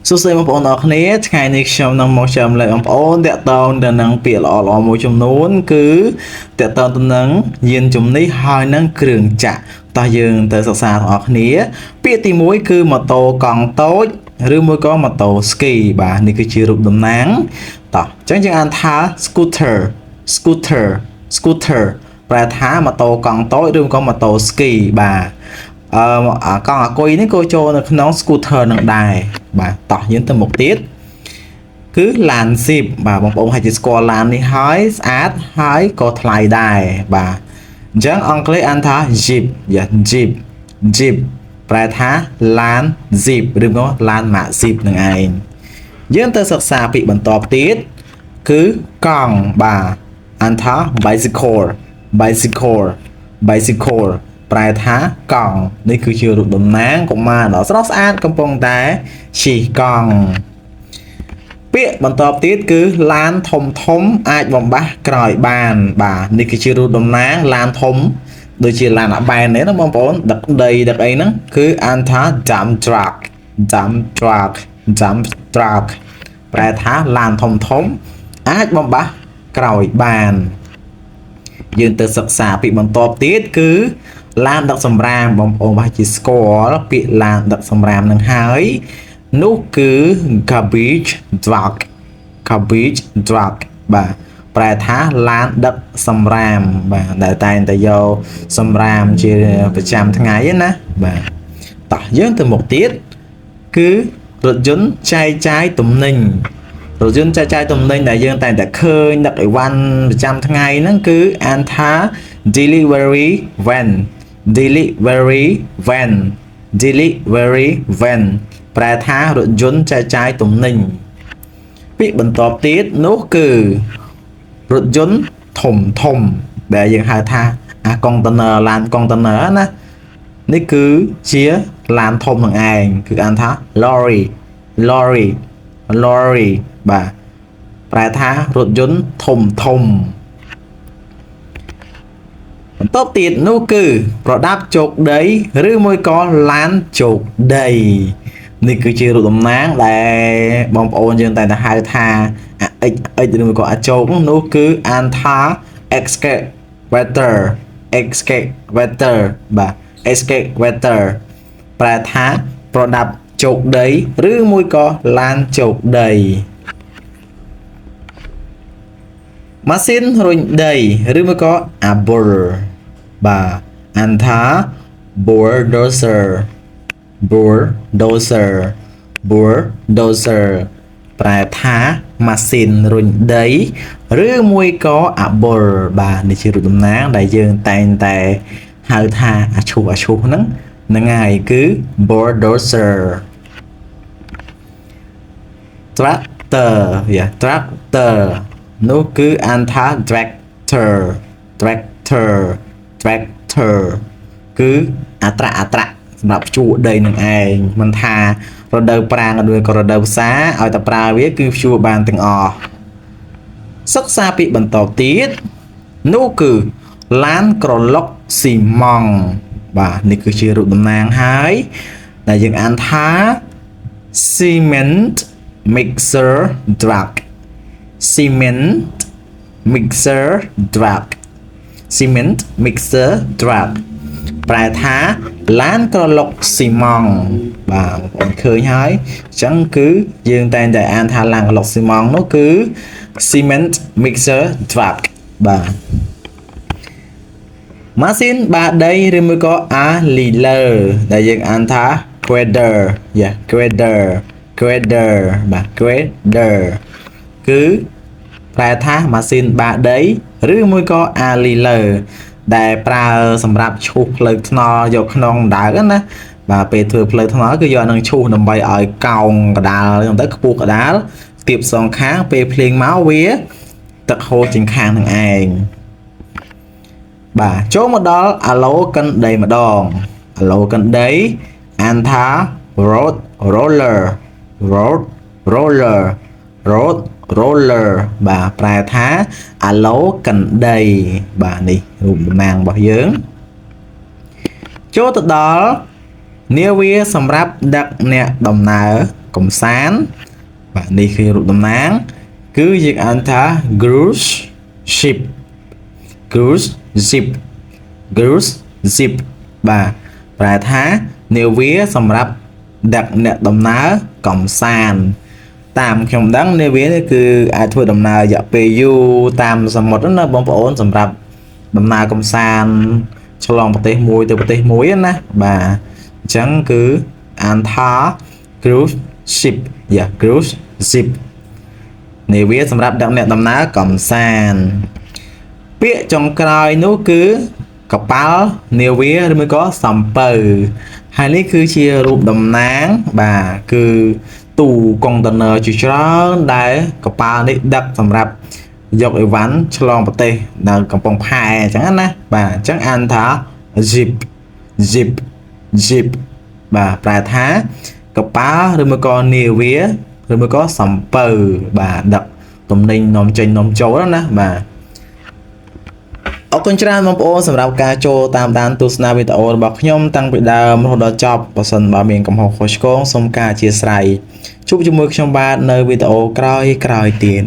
សួស្តីបងប្អូនអរគ្នាថ្ងៃនេះខ្ញុំនឹងមកចែករំលែកបងប្អូនតាក់ទងទៅនឹងពាក្យល្អៗមួយចំនួនគឺតាក់ទងទៅនឹងយានជំនិះហើយនឹងគ្រឿងចក្រតោះយើងទៅសិក្សាទាំងអស់គ្នាពាក្យទី1គឺម៉ូតូកង់តូចឬមួយក៏ម៉ូតូស្គីបាទនេះគឺជារូបតំណាងតោះអញ្ចឹងយើងអានថា scooter ប្រែថាម៉ូតូកង់តូចឬក៏ម៉ូតូស្គីបាទកង់អាគុយនេះក៏ចូលនៅក្នុង scooter នឹងដែរបាទតោះយើងទៅមុខទៀតគឺឡាន Jeep បាទបងប្អូនហើយជាស្គាល់ឡាននេះហើយស្អាតហើយក៏ថ្លៃដែរបាទអញ្ចឹងអង់គ្លេសអានថា Jeep ប្រែថាឡាន Jeep ឬក៏ឡានម៉ាក Jeep នឹងឯងយើងទៅសិក្សាពាក្យបន្តទៀតគឺកង់បាទអានថា bicycle ប្រែថាកង់នេះគឺជារូបតំណាងកុមារដ៏ស្រស់ស្អាតកំពុងតែជិះកង់ពាក្យបន្តទៀតគឺឡានធំអាចបំបះក្រោយបានបាទនេះគឺជារូបតំណាងឡានធំដូចជាឡានអាបែននេះណាបងប្អូនដឹកដីដឹកអីហ្នឹងគឺអានថា dump truck ប្រែថាឡានធំអាចបំបះក្រោយបានយើងទៅសិក្សាពាក្យបន្តទៀតគឺឡានដឹកសម្រាមបងប្អូនប្រហែលជាស្គាល់ពាក្យឡានដឹកសម្រាមនឹងហើយនោះគឺ garbage truck បាទប្រែថាឡានដឹកសម្រាមបាទដែលតែងតែយកសម្រាមជាប្រចាំថ្ងៃណាបាទតោះយើងទៅមុខទៀតគឺរថយន្តចែកចាយទំនិញរថយន្តចែកចាយទំនិញដែលយើងតែងតែឃើញដឹកអីវ៉ាន់ប្រចាំថ្ងៃហ្នឹងគឺអានថា delivery van ប្រែថារថយន្តចែកចាយទំនិញពាក្យបន្តទៀតនោះគឺរថយន្តធំដែលយើងហៅថាអាកុងតឺន័រឡានកុងតឺន័រណានេះគឺជាឡានធំនឹងឯងគឺអានថា lorry បាទប្រែថារថយន្តធំបន្ទាប់ទៀតនោះគឺប្រដាប់ជោគដីឬមួយក៏ឡានជោគដីនេះគឺជារូបតំណាងដែលបងប្អូនយើងតែងតែហៅថាអាxឬមួយក៏អាជោគនោះគឺអានថា excavator បាទ excavator ប្រែថាប្រដាប់ជោគដីឬមួយក៏ឡានជោគដីម៉ាស៊ីនរុញដីឬមួយក៏ arbor បាទអានថា bulldozer ប្រែថាម៉ាស៊ីនរុញដីឬមួយក៏ arbor បាទនេះជារូបតំណាងដែលយើងតែងតែហៅថាអាឈូសហ្នឹងហើយគឺ bulldozer tractor នោះគឺអានថា tractor គឺអត្រាសម្រាប់ភ្ជួរដីនឹងឯងមិនថារដូវប្រាំងឬក៏រដូវវស្សាឲ្យតែប្រើវាគឺភ្ជួរបានទាំងអស់សិក្សាពាក្យបន្តទៀតនោះគឺឡានក្រឡុកស៊ីម៉ង់បាទនេះគឺជារូបតំណាងហើយដែលយើងអានថា cement mixer truck ប្រែថាឡានក្រឡុកស៊ីម៉ង់បាទបងប្អូនឃើញហើយអញ្ចឹងគឺយើងតែងតែអានថាឡានក្រឡុកស៊ីម៉ង់នោះគឺ cement mixer truck បាទម៉ាស៊ីនបាដីឬមួយក៏ leveler ដែលយើងអានថា grader បាទ grader គឺប្រែថាម៉ាស៊ីនបាដីឬមួយក៏ leveler ដែលប្រើសម្រាប់ឈូសផ្លូវថ្នល់យកក្នុងដើរណាបាទពេលធ្វើផ្លូវថ្នល់គឺយកនឹងឈូសដើម្បីឲ្យកោងកដាលហ្នឹងទៅខ្ពស់កដាលស្ទាបសងខាងពេលភ្លៀងមកវាទឹកហូរចេញខាងនឹងឯងបាទចូលមកដល់អាឡូកិនដីម្ដងអាឡូកិនដីអានថា road roller បាទប្រែថាអាឡូកិនដីបាទនេះរូបតំណាងរបស់យើងចូលទៅដល់ នាវាសម្រាប់ដឹកអ្នកដំណើរកំសាន្តបាទនេះគឺរូបតំណាងគឺយើងអានថា cruise ship cruise ship cruise ship បាទប្រែថានាវាសម្រាប់ដឹកអ្នកដំណើរកំសាន្តតាមខ្ញុំដឹងនាវានេះគឺអាចធ្វើដំណើររយៈពេលយូរតាមសមុទ្រណាបងប្អូនសម្រាប់ដំណើរកំសាន្តឆ្លងប្រទេសមួយទៅប្រទេសមួយណាបាទអញ្ចឹងគឺអានថា cruise ship cruise ship នាវាសម្រាប់ដឹកអ្នកដំណើរកំសាន្តពាក្យចុងក្រោយនោះគឺកប៉ាល់នាវាឬមួយក៏សំពៅហើយនេះគឺជារូបតំណាងបាទគឺទូកុងតឺន័រជាច្រើនដែលកប៉ាល់នេះដឹកសម្រាប់យកអីវ៉ាន់ឆ្លងប្រទេសនៅកំពង់ផែអញ្ចឹងណាបាទអញ្ចឹងអានថា zip zip zip បាទប្រែថាកប៉ាល់ឬមួយក៏នាវាឬមួយក៏សំពៅបាទដឹកទំនិញនាំចេញនាំចូលណាបាទអរគុណច្រើនបងប្អូនសម្រាប់ការចូលតាមដានទស្សនាវីដេអូរបស់ខ្ញុំតាំងពីដើមរហូតដល់ចប់បើសិនបើមានកំហុសខុសឆ្គងសូមការអធិស្ឋានជួបជាមួយខ្ញុំបាទនៅវីដេអូក្រោយៗទៀត